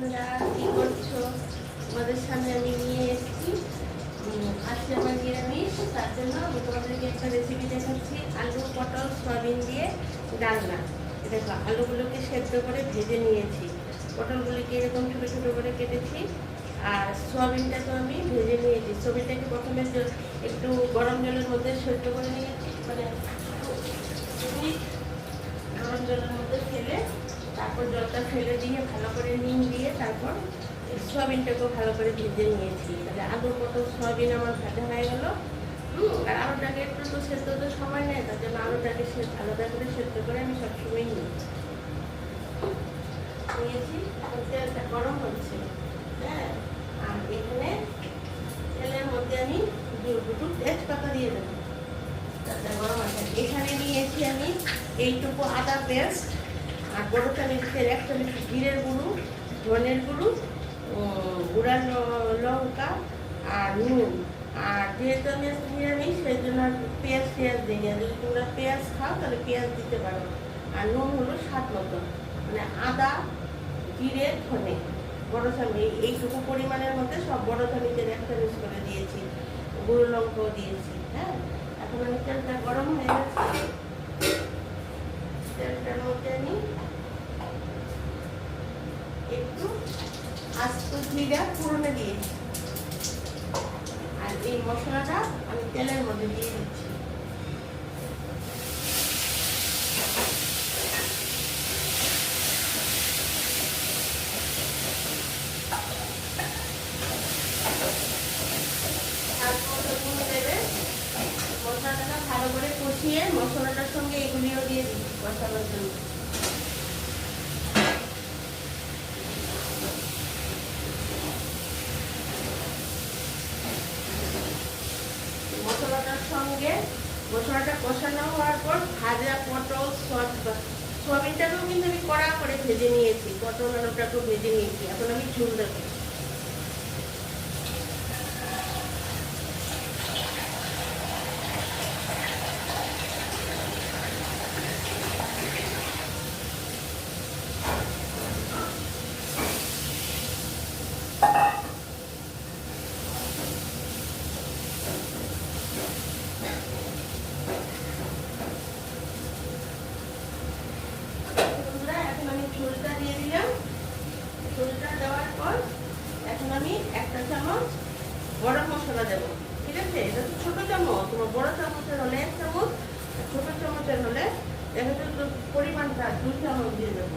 বন্ধুরা, কি করছো? তোমাদের সামনে আমি নিয়ে এসেছি আজকে আমার নিরামিষ। তার জন্য আমি তোমাদেরকে একটা রেসিপি দেখাচ্ছি, আলু পটল সয়াবিন দিয়ে ডালনা। দেখো, আলুগুলোকে সেদ্ধ করে ভেজে নিয়েছি, পটলগুলিকে এরকম ছোটো ছোটো করে কেটেছি, আর সয়াবিনটা তো আমি ভেজে নিয়েছি। সয়াবিনটাকে প্রথমে একটু গরম জলের মধ্যে সেদ্ধ করে নিয়েছি, মানে গরম জলের মধ্যে ফেলে তারপর জলটা ফেলে দিয়ে ভালো করে নুন দিয়ে তারপর সয়াবিনটাকেও ভালো করে ভেজে নিয়েছি। তাহলে আলু পটল সয়াবিন আমার ভাজা হয়ে গেল। আর আলুটাকে একটু তো সেদ্ধ তো সময় নেয়, তার জন্য আলুটাকে ভালোটা করে সেদ্ধ করে আমি সবসময় নিয়েছি। তেলটা গরম হচ্ছে, হ্যাঁ। আর এখানে তেলের মধ্যে আমি দুটো তেজপাতা দিয়ে দেবো, তেলটা গরম আছে। এখানে নিয়েছি আমি এইটুকু আদা পেস্ট, আর বড় চামচের এক চামচ জিরের গুঁড়ো, ধনের গুঁড়ো, গুঁড়া লঙ্কা আর নুন। আর যেহেতু আমি নিরামিষ সেই জন্য পেঁয়াজ দিই না। যদি তোমরা পেঁয়াজ খাও তাহলে পেঁয়াজ দিতে পারো। আর নুন হলো স্বাদ মতো, মানে আদা জিরে ধনে বড় চামচ এইটুকু পরিমাণের মধ্যে সব বড় চামচের এক চামচ করে দিয়েছি, গুঁড়ো লঙ্কাও দিয়েছি, হ্যাঁ। এখন আমি তেলটা গরম হয়ে গেছে, তেলটার মধ্যে আমি একটু আস্ত জিরা ফোড়নে দিয়েছি, আর এই মশলাটা আমি তেলের মধ্যে দিয়ে দিচ্ছি। মশলাটা ভালো করে কষিয়ে মশলাটার সঙ্গে এগুলিও দিয়ে দিচ্ছি কষানোর জন্য। মশলাটা কষানো হওয়ার পর ভাজা পটল সয়াবিনটাকেও কিন্তু আমি কড়া করে ভেজে নিয়েছি, পটল আলুটাকেও ভেজে নিয়েছি। এখন আমি ঝুল দেবো। ঝোলটা দিয়ে দিলাম। ঝোলটা দেওয়ার পর এখন আমি একটা চামচ গরম মশলা দেবো, ঠিক আছে? এটা তো ছোটো চামচ, তোমার বড় চামচের হলে এক চামচ, ছোটো চামচের হলে দেখা যাচ্ছে পরিমাণটা 2 চামচ দিয়ে দেবো।